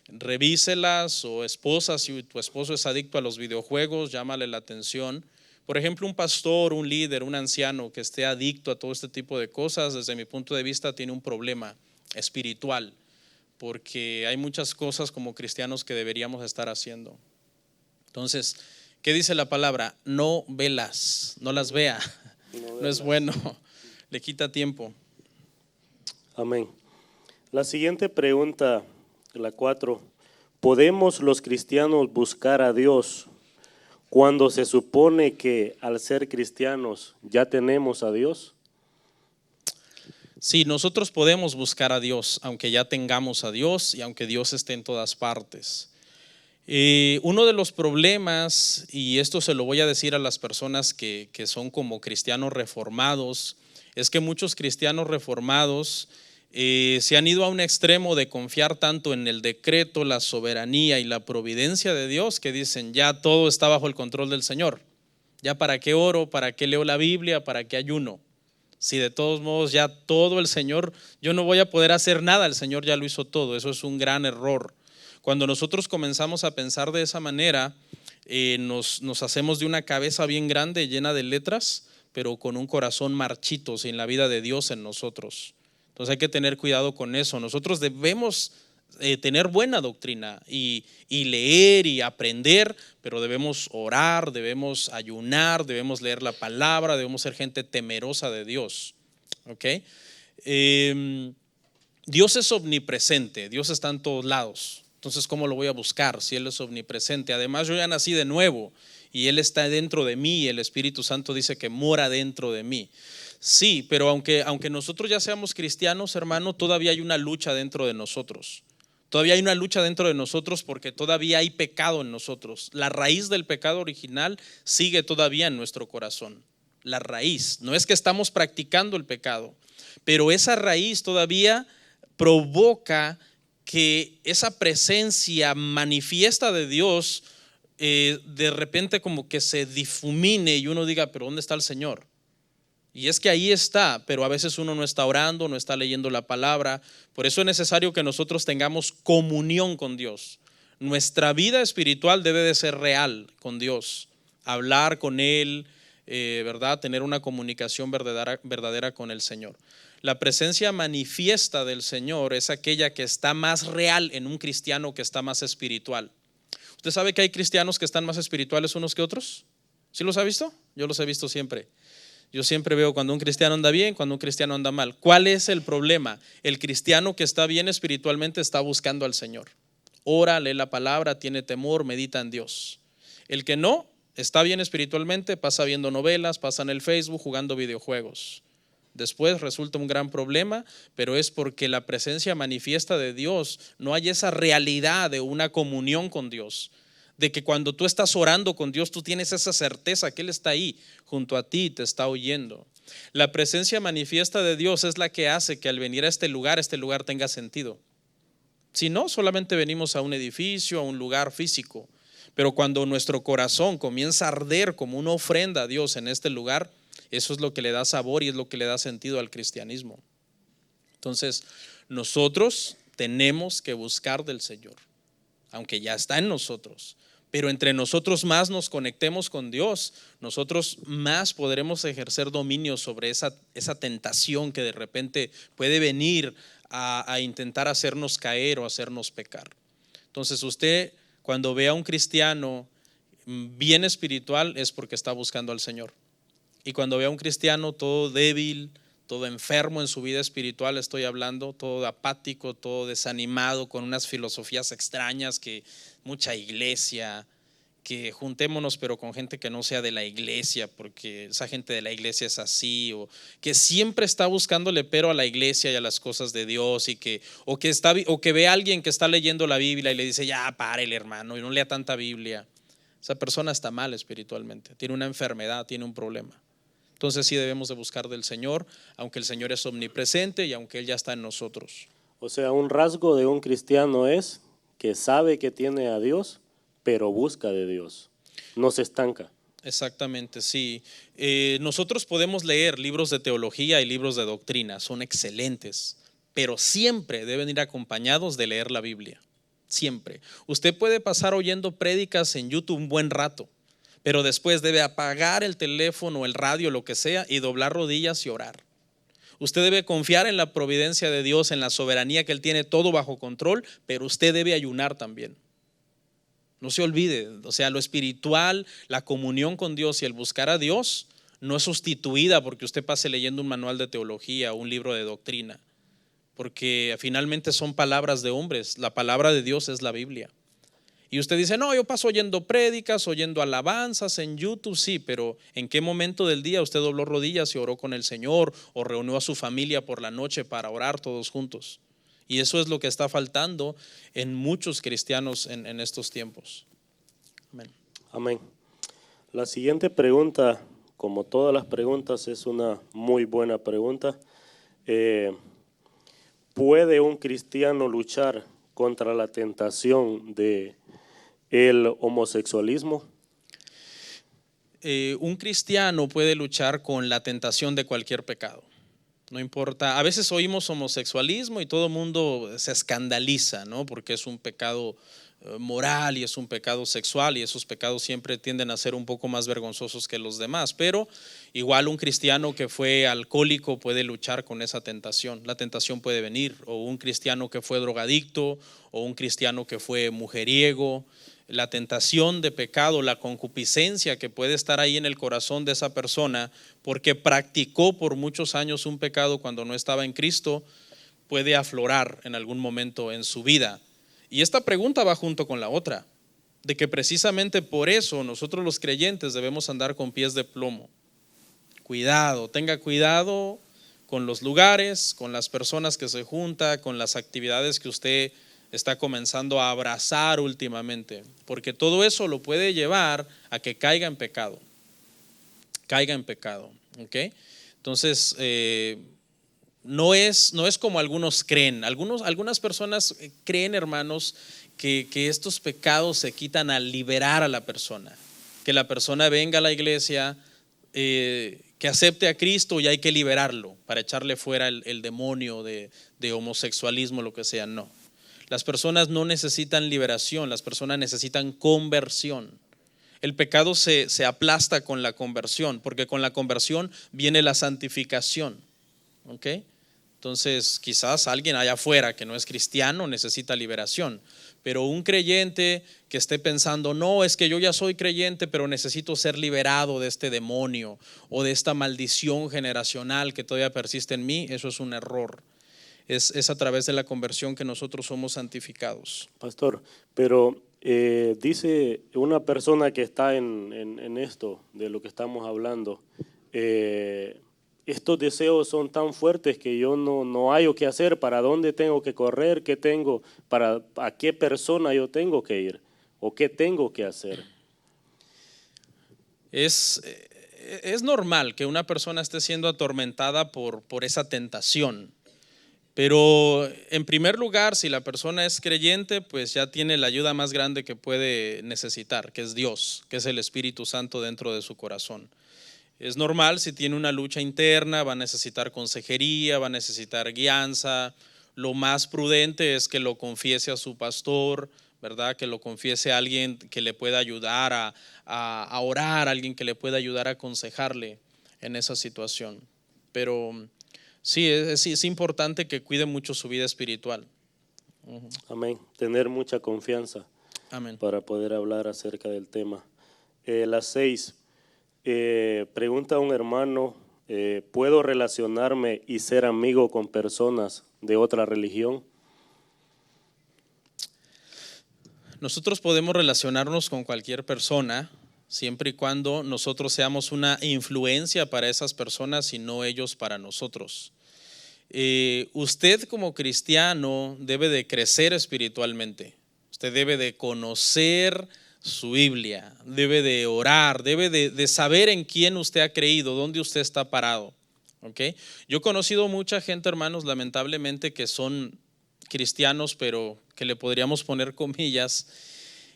[SPEAKER 1] revíselas, o esposas, si tu esposo es adicto a los videojuegos, llámale la atención. Por ejemplo, un pastor, un líder, un anciano que esté adicto a todo este tipo de cosas, desde mi punto de vista tiene un problema espiritual, porque hay muchas cosas como cristianos que deberíamos estar haciendo. Entonces, ¿qué dice la palabra? No velas, no las vea, no es bueno, le quita tiempo.
[SPEAKER 2] Amén. La siguiente pregunta, la 4. ¿Podemos los cristianos buscar a Dios cuando se supone que al ser cristianos ya tenemos a Dios?
[SPEAKER 1] Sí, nosotros podemos buscar a Dios, aunque ya tengamos a Dios y aunque Dios esté en todas partes. Uno de los problemas, y esto se lo voy a decir a las personas que son como cristianos reformados, es que muchos cristianos reformados se han ido a un extremo de confiar tanto en el decreto, la soberanía y la providencia de Dios, que dicen ya todo está bajo el control del Señor. Ya para qué oro, para qué leo la Biblia, para qué ayuno. Si de todos modos ya todo el Señor, yo no voy a poder hacer nada, el Señor ya lo hizo todo. Eso es un gran error. Cuando nosotros comenzamos a pensar de esa manera, nos hacemos de una cabeza bien grande, llena de letras, pero con un corazón marchito, sin la vida de Dios en nosotros. Entonces hay que tener cuidado con eso. Nosotros debemos tener buena doctrina y leer y aprender, pero debemos orar, debemos ayunar, debemos leer la palabra, debemos ser gente temerosa de Dios. ¿Okay? Dios es omnipresente, Dios está en todos lados. Entonces, ¿cómo lo voy a buscar si Él es omnipresente? Además, yo ya nací de nuevo y Él está dentro de mí y el Espíritu Santo dice que mora dentro de mí. Sí, pero aunque nosotros ya seamos cristianos, hermano, todavía hay una lucha dentro de nosotros. Todavía hay una lucha dentro de nosotros porque todavía hay pecado en nosotros. La raíz del pecado original sigue todavía en nuestro corazón. La raíz, no es que estamos practicando el pecado, pero esa raíz todavía provoca que esa presencia manifiesta de Dios de repente como que se difumine y uno diga, pero ¿dónde está el Señor? Y es que ahí está, pero a veces uno no está orando, no está leyendo la palabra. Por eso es necesario que nosotros tengamos comunión con Dios. Nuestra vida espiritual debe de ser real con Dios. Hablar con Él, ¿verdad? Tener una comunicación verdadera con el Señor. La presencia manifiesta del Señor es aquella que está más real en un cristiano que está más espiritual. ¿Usted sabe que hay cristianos que están más espirituales unos que otros? ¿Sí los ha visto? Yo los he visto siempre. Yo siempre veo cuando un cristiano anda bien, cuando un cristiano anda mal. ¿Cuál es el problema? El cristiano que está bien espiritualmente está buscando al Señor. Ora, lee la palabra, tiene temor, medita en Dios. El que no está bien espiritualmente pasa viendo novelas, pasa en el Facebook jugando videojuegos. Después resulta un gran problema, pero es porque la presencia manifiesta de Dios, no hay esa realidad de una comunión con Dios. De que cuando tú estás orando con Dios, tú tienes esa certeza que Él está ahí, junto a ti, te está oyendo. La presencia manifiesta de Dios es la que hace que al venir a este lugar tenga sentido. Si no, solamente venimos a un edificio, a un lugar físico. Pero cuando nuestro corazón comienza a arder como una ofrenda a Dios en este lugar, eso es lo que le da sabor y es lo que le da sentido al cristianismo. Entonces, nosotros tenemos que buscar del Señor, aunque ya está en nosotros. Pero entre nosotros más nos conectemos con Dios, nosotros más podremos ejercer dominio sobre esa tentación que de repente puede venir a intentar hacernos caer o hacernos pecar. Entonces usted cuando ve a un cristiano bien espiritual es porque está buscando al Señor. Y cuando ve a un cristiano todo débil, todo enfermo en su vida espiritual, estoy hablando, todo apático, todo desanimado, con unas filosofías extrañas, que mucha iglesia, que juntémonos pero con gente que no sea de la iglesia, porque esa gente de la iglesia es así, o que siempre está buscándole pero a la iglesia y a las cosas de Dios, y o que ve a alguien que está leyendo la Biblia y le dice, ya párele hermano, y no lea tanta Biblia. Esa persona está mal espiritualmente, tiene una enfermedad, tiene un problema. Entonces sí debemos de buscar del Señor, aunque el Señor es omnipresente y aunque Él ya está en nosotros.
[SPEAKER 2] O sea, un rasgo de un cristiano es que sabe que tiene a Dios, pero busca de Dios, no se estanca.
[SPEAKER 1] Exactamente, sí. Nosotros podemos leer libros de teología y libros de doctrina, son excelentes, pero siempre deben ir acompañados de leer la Biblia, siempre. Usted puede pasar oyendo prédicas en YouTube un buen rato, pero después debe apagar el teléfono, el radio, lo que sea, y doblar rodillas y orar. Usted debe confiar en la providencia de Dios, en la soberanía que Él tiene todo bajo control, pero usted debe ayunar también. No se olvide, o sea, lo espiritual, la comunión con Dios y el buscar a Dios no es sustituida porque usted pase leyendo un manual de teología o un libro de doctrina, porque finalmente son palabras de hombres, la palabra de Dios es la Biblia. Y usted dice, no, yo paso oyendo prédicas, oyendo alabanzas en YouTube, sí, pero ¿en qué momento del día usted dobló rodillas y oró con el Señor o reunió a su familia por la noche para orar todos juntos? Y eso es lo que está faltando en muchos cristianos en estos tiempos. Amén.
[SPEAKER 2] Amén. La siguiente pregunta, como todas las preguntas, es una muy buena pregunta. ¿Puede un cristiano luchar contra la tentación de el homosexualismo?
[SPEAKER 1] Un cristiano puede luchar con la tentación de cualquier pecado. No importa, a veces oímos homosexualismo y todo el mundo se escandaliza, ¿no? Porque es un pecado moral y es un pecado sexual, y esos pecados siempre tienden a ser un poco más vergonzosos que los demás, pero igual un cristiano que fue alcohólico puede luchar con esa tentación. La tentación puede venir, o un cristiano que fue drogadicto, o un cristiano que fue mujeriego. La tentación de pecado, la concupiscencia que puede estar ahí en el corazón de esa persona porque practicó por muchos años un pecado cuando no estaba en Cristo, puede aflorar en algún momento en su vida. Y esta pregunta va junto con la otra, de que precisamente por eso nosotros los creyentes debemos andar con pies de plomo. Cuidado, tenga cuidado con los lugares, con las personas que se junta, con las actividades que usted está comenzando a abrazar últimamente, porque todo eso lo puede llevar a que caiga en pecado. ¿Ok? Entonces, no es como algunos creen. Algunas personas creen, hermanos, que estos pecados se quitan al liberar a la persona, que la persona venga a la iglesia, que que acepte a Cristo y hay que liberarlo para echarle fuera el demonio de homosexualismo, lo que sea. No. Las personas no necesitan liberación, las personas necesitan conversión. El pecado se aplasta con la conversión, porque con la conversión viene la santificación. ¿Ok? Entonces, quizás alguien allá afuera que no es cristiano necesita liberación, pero un creyente que esté pensando, no, es que yo ya soy creyente, pero necesito ser liberado de este demonio o de esta maldición generacional que todavía persiste en mí, eso es un error. Es a través de la conversión que nosotros somos santificados.
[SPEAKER 2] Pastor, pero dice una persona que está en esto, de lo que estamos hablando, estos deseos son tan fuertes que yo no hallo qué hacer, para dónde tengo que correr, qué tengo, a qué persona yo tengo que ir o qué tengo que hacer.
[SPEAKER 1] Es normal que una persona esté siendo atormentada por esa tentación, pero en primer lugar, si la persona es creyente, pues ya tiene la ayuda más grande que puede necesitar, que es Dios, que es el Espíritu Santo dentro de su corazón. Es normal, si tiene una lucha interna, va a necesitar consejería, va a necesitar guianza. Lo más prudente es que lo confiese a su pastor, ¿verdad? Que lo confiese a alguien que le pueda ayudar a orar, alguien que le pueda ayudar a aconsejarle en esa situación. Pero sí, es importante que cuide mucho su vida espiritual.
[SPEAKER 2] Amén. Tener mucha confianza.
[SPEAKER 1] Amén.
[SPEAKER 2] Para poder hablar acerca del tema. Las 6. Pregunta un hermano, ¿puedo relacionarme y ser amigo con personas de otra religión?
[SPEAKER 1] Nosotros podemos relacionarnos con cualquier persona siempre y cuando nosotros seamos una influencia para esas personas y no ellos para nosotros. Usted como cristiano debe de crecer espiritualmente. Usted debe de conocer su Biblia, debe de orar, debe de saber en quién usted ha creído, dónde usted está parado. ¿Okay? Yo he conocido mucha gente, hermanos, lamentablemente que son cristianos, pero que le podríamos poner comillas,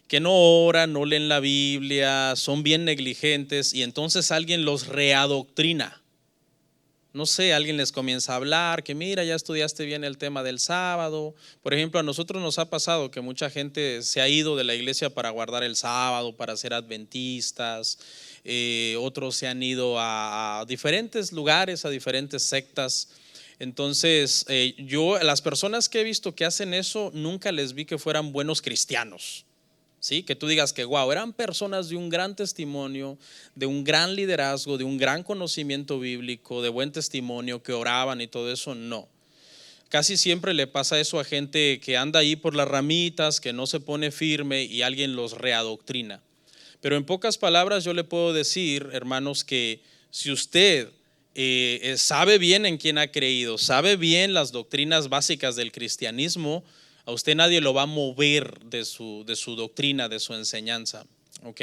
[SPEAKER 1] que no oran, no leen la Biblia, son bien negligentes y entonces alguien los readoctrina. No sé, alguien les comienza a hablar, que mira, ya estudiaste bien el tema del sábado. Por ejemplo, a nosotros nos ha pasado que mucha gente se ha ido de la iglesia para guardar el sábado, para ser adventistas. Otros se han ido a diferentes lugares, a diferentes sectas. Entonces, yo, las personas que he visto que hacen eso, nunca les vi que fueran buenos cristianos. ¿Sí? Que tú digas que wow, eran personas de un gran testimonio, de un gran liderazgo, de un gran conocimiento bíblico, de buen testimonio, que oraban y todo eso. No. Casi siempre le pasa eso a gente que anda ahí por las ramitas, que no se pone firme y alguien los readoctrina. Pero en pocas palabras yo le puedo decir, hermanos, que si usted sabe bien en quién ha creído, sabe bien las doctrinas básicas del cristianismo, a usted nadie lo va a mover de su doctrina, de su enseñanza. ¿Ok?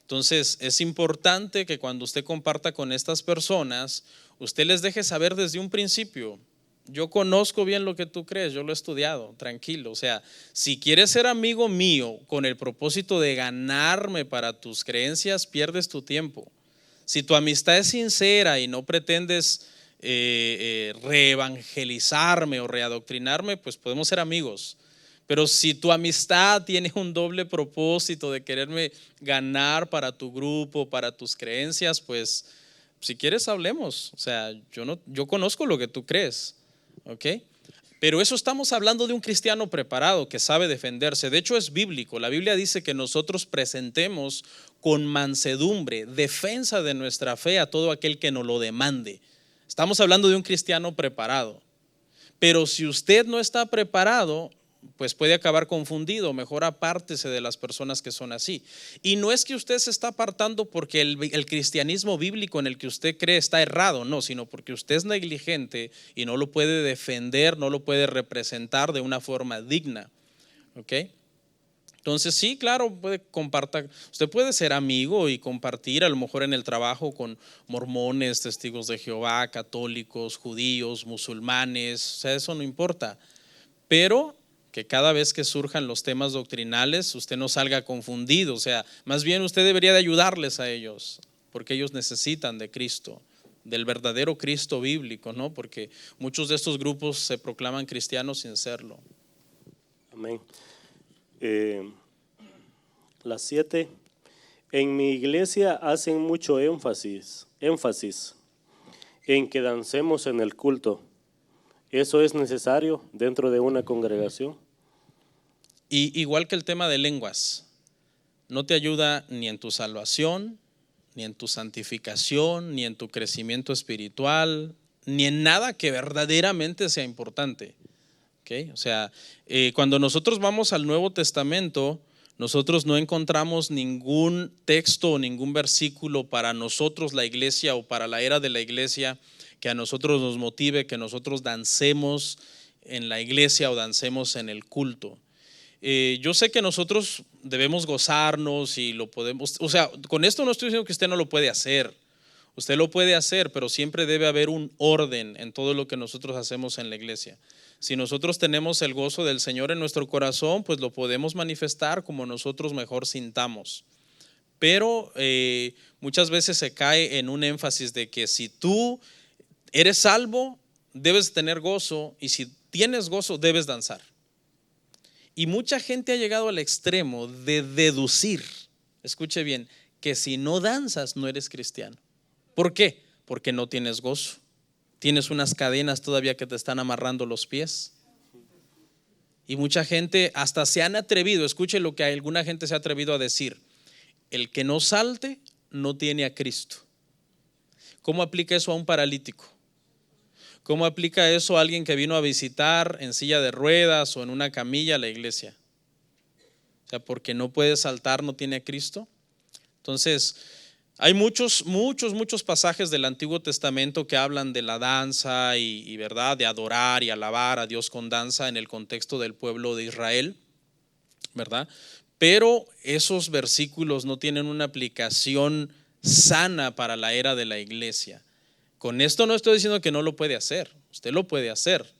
[SPEAKER 1] Entonces es importante que cuando usted comparta con estas personas, usted les deje saber desde un principio: yo conozco bien lo que tú crees, yo lo he estudiado, tranquilo. O sea, si quieres ser amigo mío con el propósito de ganarme para tus creencias, pierdes tu tiempo. Si tu amistad es sincera y no pretendes reevangelizarme o readoctrinarme, pues podemos ser amigos. Pero si tu amistad tiene un doble propósito de quererme ganar para tu grupo, para tus creencias, pues si quieres hablemos. O sea, yo conozco lo que tú crees, ¿ok? Pero eso estamos hablando de un cristiano preparado que sabe defenderse. De hecho es bíblico. La Biblia dice que nosotros presentemos con mansedumbre defensa de nuestra fe a todo aquel que nos lo demande. Estamos hablando de un cristiano preparado. Pero si usted no está preparado, pues puede acabar confundido. Mejor apártese de las personas que son así. Y no es que usted se está apartando porque el cristianismo bíblico en el que usted cree está errado, no, sino porque usted es negligente y no lo puede defender, no lo puede representar de una forma digna. ¿Ok? Entonces sí, claro, usted puede ser amigo y compartir a lo mejor en el trabajo con mormones, testigos de Jehová, católicos, judíos, musulmanes, o sea, eso no importa. Pero que cada vez que surjan los temas doctrinales usted no salga confundido, o sea, más bien usted debería de ayudarles a ellos, porque ellos necesitan de Cristo, del verdadero Cristo bíblico, ¿no? Porque muchos de estos grupos se proclaman cristianos sin serlo.
[SPEAKER 2] Amén. Las 7. En mi iglesia hacen mucho énfasis en que dancemos en el culto. ¿Eso es necesario dentro de una congregación?
[SPEAKER 1] Y igual que el tema de lenguas, no te ayuda ni en tu salvación, ni en tu santificación, ni en tu crecimiento espiritual, ni en nada que verdaderamente sea importante. ¿Okay? O sea, cuando nosotros vamos al Nuevo Testamento, nosotros no encontramos ningún texto o ningún versículo para nosotros, la iglesia, o para la era de la iglesia, que a nosotros nos motive, que nosotros dancemos en la iglesia o dancemos en el culto. Yo sé que nosotros debemos gozarnos y lo podemos, o sea, con esto no estoy diciendo que usted no lo puede hacer, usted lo puede hacer, pero siempre debe haber un orden en todo lo que nosotros hacemos en la iglesia. Si nosotros tenemos el gozo del Señor en nuestro corazón, pues lo podemos manifestar como nosotros mejor sintamos. Pero muchas veces se cae en un énfasis de que si tú eres salvo, debes tener gozo, y si tienes gozo, debes danzar. Y mucha gente ha llegado al extremo de deducir, escuche bien, que si no danzas no eres cristiano. ¿Por qué? Porque no tienes gozo. Tienes unas cadenas todavía que te están amarrando los pies. Y mucha gente hasta se han atrevido, escuche lo que alguna gente se ha atrevido a decir: el que no salte no tiene a Cristo. ¿Cómo aplica eso a un paralítico? ¿Cómo aplica eso a alguien que vino a visitar en silla de ruedas o en una camilla a la iglesia? O sea, porque no puede saltar, no tiene a Cristo. Entonces, hay muchos pasajes del Antiguo Testamento que hablan de la danza y verdad, de adorar y alabar a Dios con danza en el contexto del pueblo de Israel, ¿verdad? Pero esos versículos no tienen una aplicación sana para la era de la iglesia. Con esto no estoy diciendo que no lo puede hacer, usted lo puede hacer,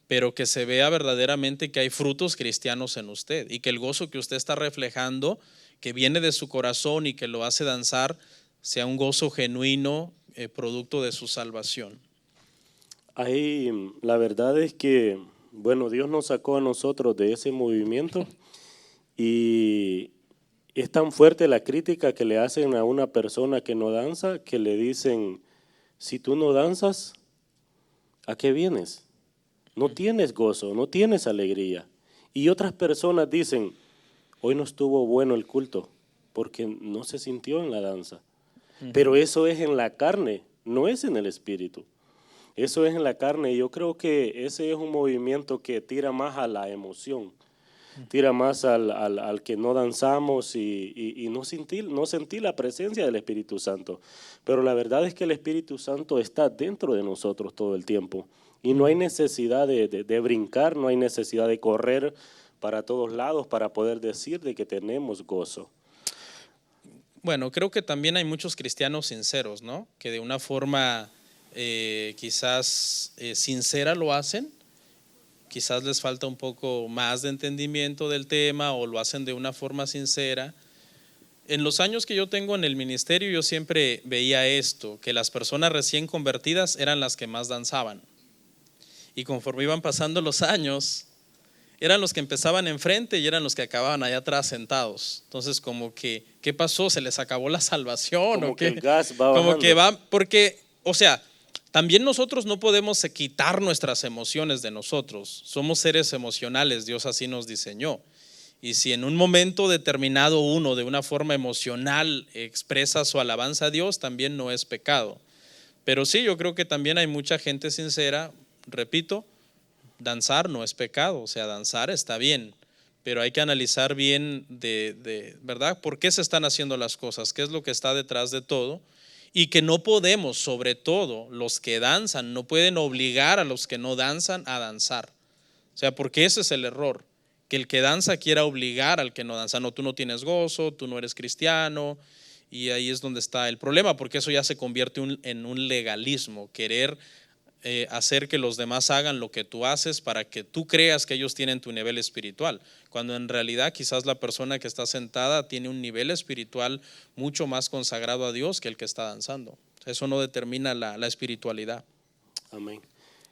[SPEAKER 1] pero que se vea verdaderamente que hay frutos cristianos en usted y que el gozo que usted está reflejando, que viene de su corazón y que lo hace danzar, sea un gozo genuino, producto de su salvación.
[SPEAKER 2] Ahí la verdad es que, bueno, Dios nos sacó a nosotros de ese movimiento, y es tan fuerte la crítica que le hacen a una persona que no danza, que le dicen: si tú no danzas, ¿a qué vienes? No tienes gozo, no tienes alegría. Y otras personas dicen: hoy no estuvo bueno el culto porque no se sintió en la danza. Pero eso es en la carne, no es en el espíritu. Eso es en la carne, y yo creo que ese es un movimiento que tira más a la emoción, tira más al que no danzamos y no sentir la presencia del Espíritu Santo. Pero la verdad es que el Espíritu Santo está dentro de nosotros todo el tiempo, y no hay necesidad de brincar, no hay necesidad de correr para todos lados para poder decir de que tenemos gozo.
[SPEAKER 1] Bueno, creo que también hay muchos cristianos sinceros, ¿no? Que de una forma quizás sincera lo hacen. Quizás les falta un poco más de entendimiento del tema, o lo hacen de una forma sincera. En los años que yo tengo en el ministerio, yo siempre veía esto, que las personas recién convertidas eran las que más danzaban. Y conforme iban pasando los años, eran los que empezaban enfrente y eran los que acababan allá atrás sentados. Entonces, como que, ¿qué pasó? ¿Se les acabó la salvación?
[SPEAKER 2] Como
[SPEAKER 1] ¿O
[SPEAKER 2] que
[SPEAKER 1] qué?
[SPEAKER 2] el gas va bajando.
[SPEAKER 1] Como que va, porque, o sea, también nosotros no podemos quitar nuestras emociones de nosotros. Somos seres emocionales, Dios así nos diseñó. Y si en un momento determinado uno de una forma emocional expresa su alabanza a Dios, también no es pecado. Pero sí, yo creo que también hay mucha gente sincera. Repito, danzar no es pecado, o sea, danzar está bien, pero hay que analizar bien ¿verdad? ¿Por qué se están haciendo las cosas? ¿Qué es lo que está detrás de todo? Y que no podemos, sobre todo los que danzan, no pueden obligar a los que no danzan a danzar. O sea, porque ese es el error, que el que danza quiera obligar al que no danza. No, tú no tienes gozo, tú no eres cristiano, y ahí es donde está el problema, porque eso ya se convierte en un legalismo, querer hacer que los demás hagan lo que tú haces para que tú creas que ellos tienen tu nivel espiritual, cuando en realidad quizás la persona que está sentada tiene un nivel espiritual mucho más consagrado a Dios que el que está danzando. Eso no determina la espiritualidad.
[SPEAKER 2] Amén.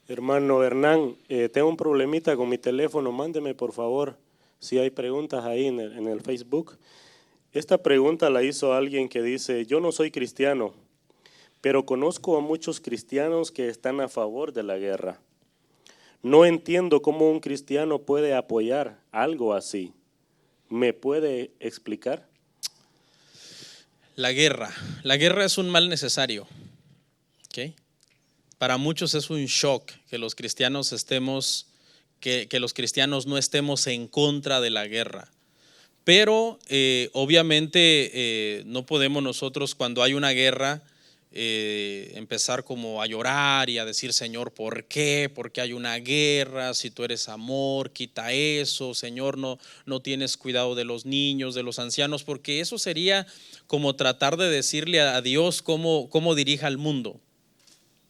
[SPEAKER 2] Hermano Hernán, tengo un problemita con mi teléfono, mándeme por favor si hay preguntas ahí en el Facebook. Esta pregunta la hizo alguien que dice: yo no soy cristiano, pero conozco a muchos cristianos que están a favor de la guerra. No entiendo cómo un cristiano puede apoyar algo así. ¿Me puede explicar?
[SPEAKER 1] La guerra es un mal necesario. ¿Okay? Para muchos es un shock que los cristianos que los cristianos no estemos en contra de la guerra. Pero obviamente no podemos nosotros, cuando hay una guerra, empezar como a llorar y a decir: Señor, ¿por qué? ¿Por qué hay una guerra? Si tú eres amor, quita eso. Señor, no tienes cuidado de los niños, de los ancianos, porque eso sería como tratar de decirle a Dios cómo dirija al mundo.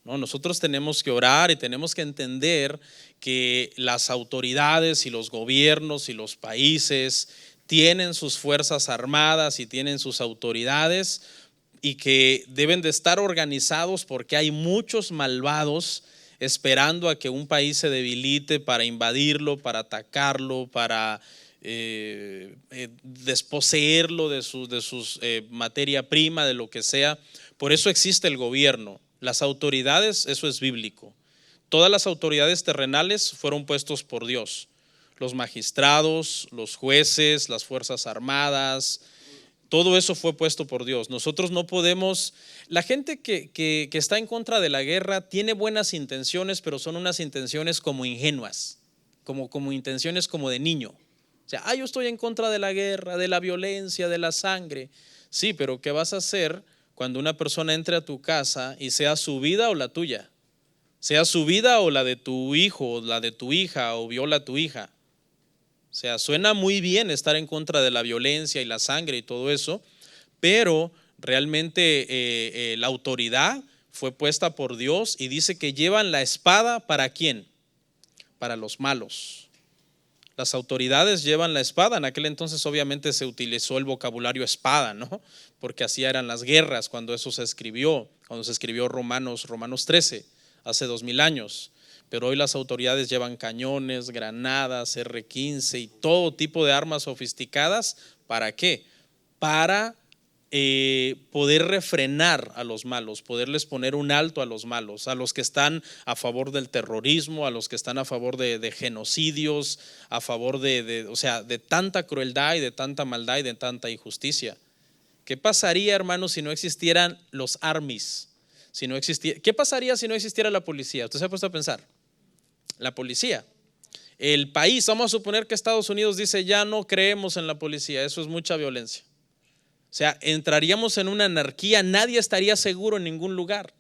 [SPEAKER 1] No, nosotros tenemos que orar y tenemos que entender que las autoridades y los gobiernos y los países tienen sus fuerzas armadas y tienen sus autoridades, y que deben de estar organizados porque hay muchos malvados esperando a que un país se debilite para invadirlo, para atacarlo, para desposeerlo de sus materia prima, de lo que sea. Por eso existe el gobierno. Las autoridades, eso es bíblico. Todas las autoridades terrenales fueron puestos por Dios. Los magistrados, los jueces, las fuerzas armadas, todo eso fue puesto por Dios. Nosotros no podemos. La gente que está en contra de la guerra tiene buenas intenciones, pero son unas intenciones como ingenuas, como intenciones como de niño. O sea, yo estoy en contra de la guerra, de la violencia, de la sangre. Sí, pero ¿qué vas a hacer cuando una persona entre a tu casa y sea su vida o la tuya? Sea su vida o la de tu hijo, o la de tu hija, o viola a tu hija. O sea, suena muy bien estar en contra de la violencia y la sangre y todo eso, pero realmente la autoridad fue puesta por Dios y dice que llevan la espada ¿para quién? Para los malos. Las autoridades llevan la espada. En aquel entonces obviamente se utilizó el vocabulario espada, ¿no? Porque así eran las guerras cuando eso se escribió, Romanos 13, hace 2000 años. Pero hoy las autoridades llevan cañones, granadas, R-15 y todo tipo de armas sofisticadas. ¿Para qué? Para poder refrenar a los malos, poderles poner un alto a los malos, a los que están a favor del terrorismo, a los que están a favor de genocidios, a favor de tanta crueldad y de tanta maldad y de tanta injusticia. ¿Qué pasaría, hermanos, si no existieran los armies? ¿Qué pasaría si no existiera la policía? ¿Usted se ha puesto a pensar? La policía, el país, vamos a suponer que Estados Unidos dice: ya no creemos en la policía, eso es mucha violencia. O sea, entraríamos en una anarquía, nadie estaría seguro en ningún lugar.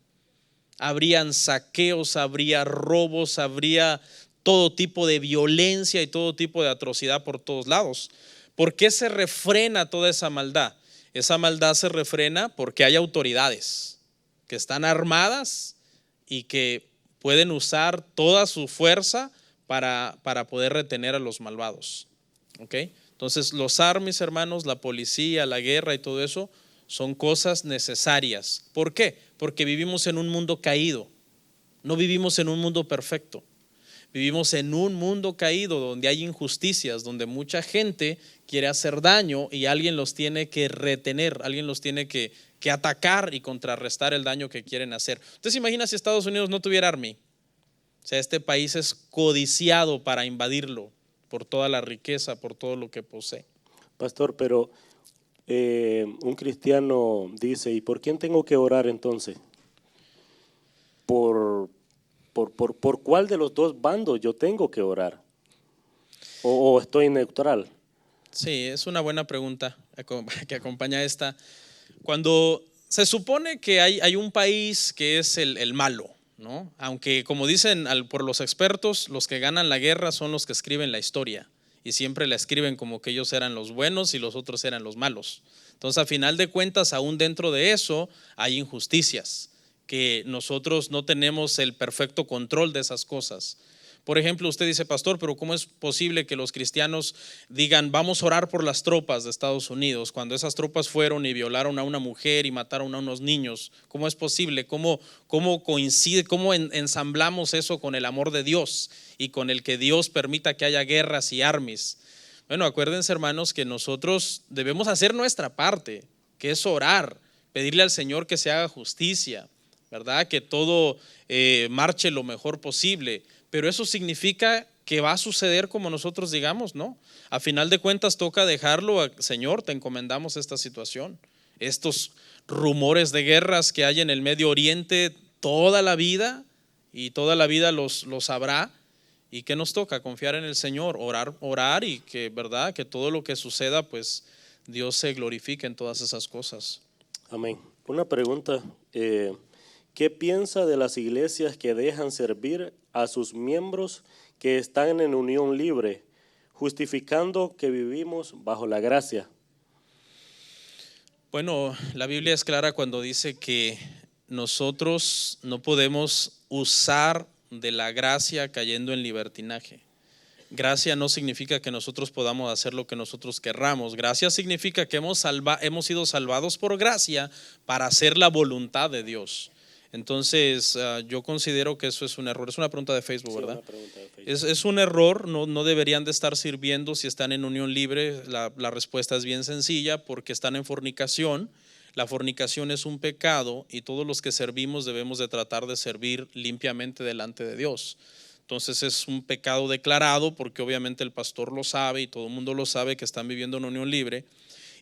[SPEAKER 1] Habrían saqueos, habría robos, habría todo tipo de violencia y todo tipo de atrocidad por todos lados. ¿Por qué se refrena toda esa maldad? Esa maldad se refrena porque hay autoridades que están armadas y que pueden usar toda su fuerza para poder retener a los malvados. ¿Okay? Entonces los armies, hermanos, la policía, la guerra y todo eso son cosas necesarias. ¿Por qué? Porque vivimos en un mundo caído. No vivimos en un mundo perfecto. Vivimos en un mundo caído donde hay injusticias, donde mucha gente quiere hacer daño y alguien los tiene que retener, alguien los tiene que atacar y contrarrestar el daño que quieren hacer. ¿Usted se imagina si Estados Unidos no tuviera army? O sea, este país es codiciado para invadirlo por toda la riqueza, por todo lo que posee.
[SPEAKER 2] Pastor, pero un cristiano dice: ¿y por quién tengo que orar entonces? ¿Por cuál de los dos bandos yo tengo que orar? ¿O estoy neutral?
[SPEAKER 1] Sí, es una buena pregunta que acompaña esta. Cuando se supone que hay un país que es el malo, ¿no? Aunque, como dicen por los expertos, los que ganan la guerra son los que escriben la historia y siempre la escriben como que ellos eran los buenos y los otros eran los malos. Entonces, a final de cuentas, aún dentro de eso hay injusticias que nosotros no tenemos el perfecto control de esas cosas. Por ejemplo, usted dice, pastor, pero ¿cómo es posible que los cristianos digan, vamos a orar por las tropas de Estados Unidos, cuando esas tropas fueron y violaron a una mujer y mataron a unos niños? ¿Cómo es posible? ¿Cómo coincide? ¿Cómo ensamblamos eso con el amor de Dios y con el que Dios permita que haya guerras y armas? Bueno, acuérdense, hermanos, que nosotros debemos hacer nuestra parte, que es orar, pedirle al Señor que se haga justicia, ¿verdad? Que todo marche lo mejor posible. Pero eso significa que va a suceder como nosotros digamos, ¿no? A final de cuentas toca dejarlo, Señor, te encomendamos esta situación. Estos rumores de guerras que hay en el Medio Oriente toda la vida, y toda la vida los habrá. ¿Y qué nos toca? Confiar en el Señor, orar y que, ¿verdad? Que todo lo que suceda, pues Dios se glorifique en todas esas cosas.
[SPEAKER 2] Amén. Una pregunta, ¿qué piensa de las iglesias que dejan servir a sus miembros que están en unión libre, justificando que vivimos bajo la gracia?
[SPEAKER 1] Bueno, la Biblia es clara cuando dice que nosotros no podemos usar de la gracia cayendo en libertinaje. Gracia no significa que nosotros podamos hacer lo que nosotros querramos. Gracia significa que hemos sido salvados por gracia para hacer la voluntad de Dios. Entonces, yo considero que eso es un error. Es una pregunta de Facebook, ¿verdad?
[SPEAKER 2] Sí, una pregunta de Facebook.
[SPEAKER 1] Es un error, no deberían de estar sirviendo si están en unión libre. La respuesta es bien sencilla, porque están en fornicación. La fornicación es un pecado y todos los que servimos debemos de tratar de servir limpiamente delante de Dios. Entonces es un pecado declarado, porque obviamente el pastor lo sabe y todo el mundo lo sabe que están viviendo en unión libre.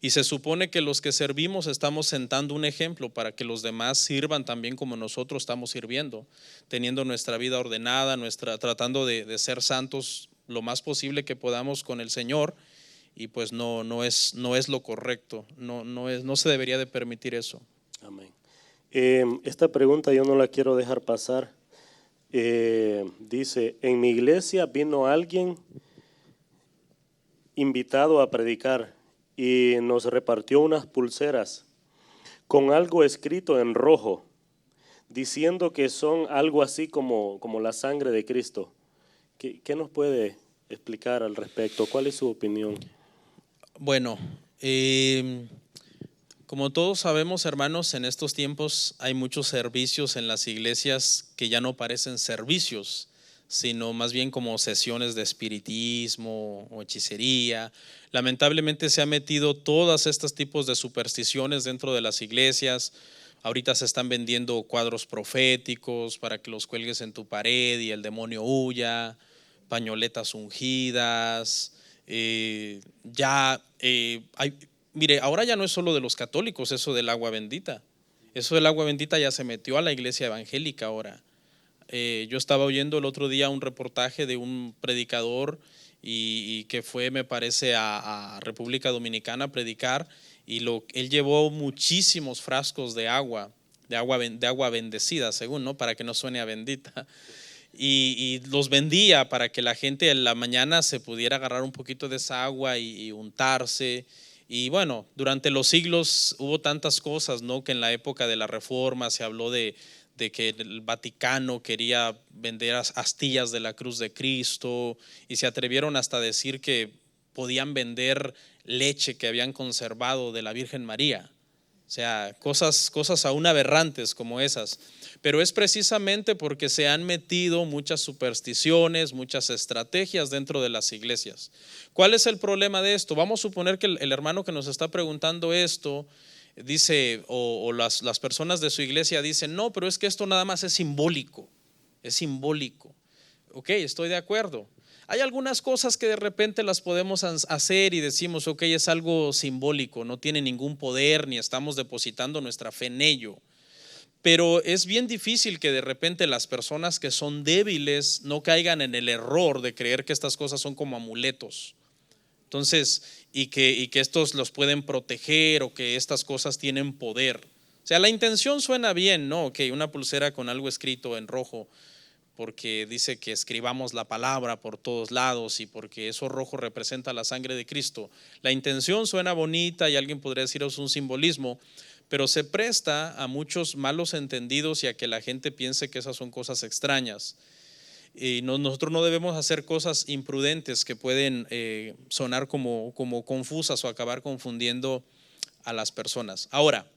[SPEAKER 1] Y se supone que los que servimos estamos sentando un ejemplo para que los demás sirvan también como nosotros estamos sirviendo, teniendo nuestra vida ordenada, tratando de ser santos lo más posible que podamos con el Señor. Y pues no es lo correcto, no se debería de permitir eso.
[SPEAKER 2] Amén. Esta pregunta yo no la quiero dejar pasar. Dice, en mi iglesia vino alguien invitado a predicar y nos repartió unas pulseras con algo escrito en rojo, diciendo que son algo así como la sangre de Cristo. ¿Qué nos puede explicar al respecto? ¿Cuál es su opinión?
[SPEAKER 1] Bueno, como todos sabemos, hermanos, en estos tiempos hay muchos servicios en las iglesias que ya no parecen servicios, sino más bien como sesiones de espiritismo o hechicería. Lamentablemente se han metido todos estos tipos de supersticiones dentro de las iglesias. Ahorita se están vendiendo cuadros proféticos para que los cuelgues en tu pared y el demonio huya, pañoletas ungidas. Mire, ahora ya no es solo de los católicos eso del agua bendita. Eso del agua bendita ya se metió a la iglesia evangélica ahora. Yo estaba oyendo el otro día un reportaje de un predicador y que fue, me parece, a República Dominicana a predicar, y él llevó muchísimos frascos de agua bendecida, según, ¿no? Para que no suene a bendita. Y los vendía para que la gente en la mañana se pudiera agarrar un poquito de esa agua y untarse. Y bueno, durante los siglos hubo tantas cosas, ¿no? Que en la época de la Reforma se habló de que el Vaticano quería vender astillas de la cruz de Cristo, y se atrevieron hasta a decir que podían vender leche que habían conservado de la Virgen María. O sea, cosas aún aberrantes como esas. Pero es precisamente porque se han metido muchas supersticiones, muchas estrategias dentro de las iglesias. ¿Cuál es el problema de esto? Vamos a suponer que el hermano que nos está preguntando esto dice, o las personas de su iglesia dicen, no, pero es que esto nada más es simbólico. Ok, estoy de acuerdo. Hay algunas cosas que de repente las podemos hacer y decimos, ok, es algo simbólico, no tiene ningún poder ni estamos depositando nuestra fe en ello. Pero es bien difícil que de repente las personas que son débiles no caigan en el error de creer que estas cosas son como amuletos. Entonces, y que estos los pueden proteger, o que estas cosas tienen poder. O sea, la intención suena bien, ¿no? Ok, una pulsera con algo escrito en rojo, porque dice que escribamos la palabra por todos lados y porque eso rojo representa la sangre de Cristo. La intención suena bonita y alguien podría decir es un simbolismo, pero se presta a muchos malos entendidos y a que la gente piense que esas son cosas extrañas. Y nosotros no debemos hacer cosas imprudentes que pueden sonar como confusas o acabar confundiendo a las personas. Ahora,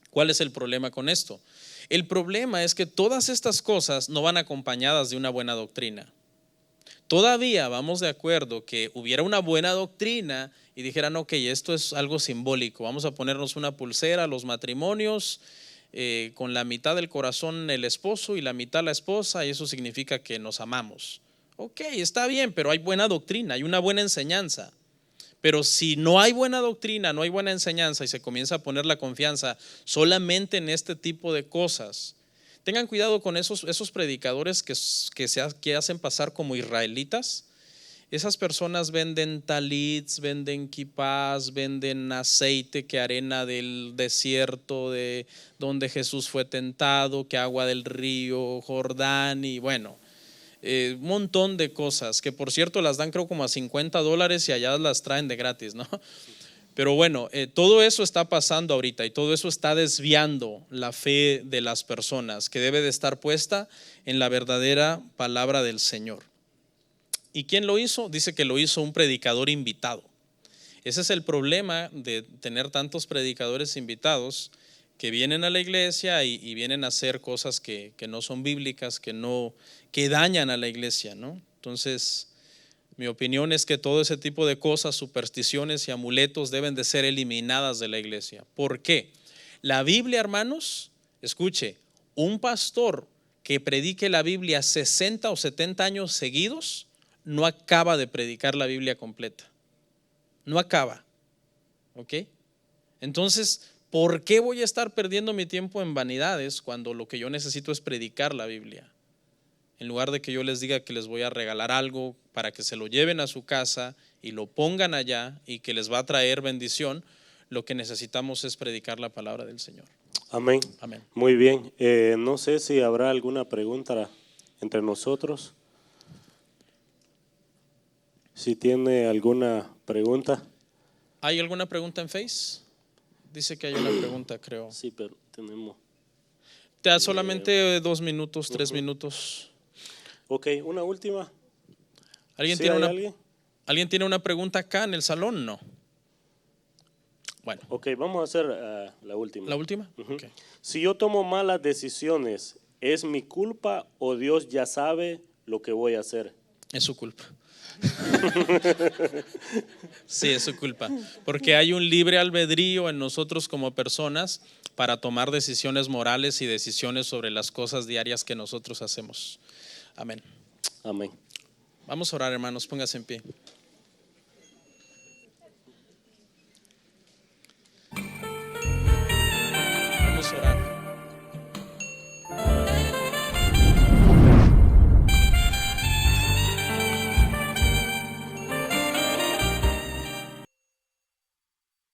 [SPEAKER 1] ¿cuál es el problema con esto? El problema es que todas estas cosas no van acompañadas de una buena doctrina. Todavía vamos de acuerdo que hubiera una buena doctrina y dijeran, ok, esto es algo simbólico, vamos a ponernos una pulsera a los matrimonios con la mitad del corazón el esposo y la mitad la esposa, y eso significa que nos amamos. Ok, está bien, pero hay buena doctrina, hay una buena enseñanza. Pero si no hay buena doctrina, no hay buena enseñanza y se comienza a poner la confianza solamente en este tipo de cosas, tengan cuidado con esos predicadores que hacen pasar como israelitas. Esas personas venden talits, venden kipás, venden aceite, que arena del desierto de donde Jesús fue tentado, que agua del río Jordán, y bueno, un montón de cosas que por cierto las dan creo como a $50 y allá las traen de gratis, ¿no? Pero bueno, todo eso está pasando ahorita y todo eso está desviando la fe de las personas, que debe de estar puesta en la verdadera palabra del Señor. ¿Y quién lo hizo? Dice que lo hizo un predicador invitado. Ese es el problema de tener tantos predicadores invitados que vienen a la iglesia y vienen a hacer cosas que no son bíblicas, que dañan a la iglesia, ¿no? Entonces, mi opinión es que todo ese tipo de cosas, supersticiones y amuletos deben de ser eliminadas de la iglesia. ¿Por qué? La Biblia, hermanos, escuche, un pastor que predique la Biblia 60 o 70 años seguidos no acaba de predicar la Biblia completa. No acaba. ¿Ok? Entonces, ¿por qué voy a estar perdiendo mi tiempo en vanidades cuando lo que yo necesito es predicar la Biblia? En lugar de que yo les diga que les voy a regalar algo para que se lo lleven a su casa y lo pongan allá y que les va a traer bendición, lo que necesitamos es predicar la palabra del Señor.
[SPEAKER 2] Amén.
[SPEAKER 1] Amén.
[SPEAKER 2] Muy bien. No sé si habrá alguna pregunta entre nosotros. Si tiene alguna pregunta.
[SPEAKER 1] ¿Hay alguna pregunta en Face? Dice que hay una pregunta, creo.
[SPEAKER 2] Sí, pero tenemos.
[SPEAKER 1] Te da solamente 2 minutos, 3 minutos.
[SPEAKER 2] Ok, una última.
[SPEAKER 1] ¿Alguien
[SPEAKER 2] ¿Sí
[SPEAKER 1] tiene
[SPEAKER 2] hay
[SPEAKER 1] una,
[SPEAKER 2] alguien?
[SPEAKER 1] ¿Alguien tiene una pregunta acá en el salón? No. Bueno,
[SPEAKER 2] Ok, vamos a hacer la última.
[SPEAKER 1] ¿la última?
[SPEAKER 2] Ujú.
[SPEAKER 1] Ok.
[SPEAKER 2] Si yo tomo malas decisiones, ¿es mi culpa o Dios ya sabe lo que voy a hacer?
[SPEAKER 1] Es su culpa. Sí, es su culpa. Porque hay un libre albedrío en nosotros como personas para tomar decisiones morales y decisiones sobre las cosas diarias que nosotros hacemos. Amén.
[SPEAKER 2] Amén.
[SPEAKER 1] Vamos a orar, hermanos, póngase en pie.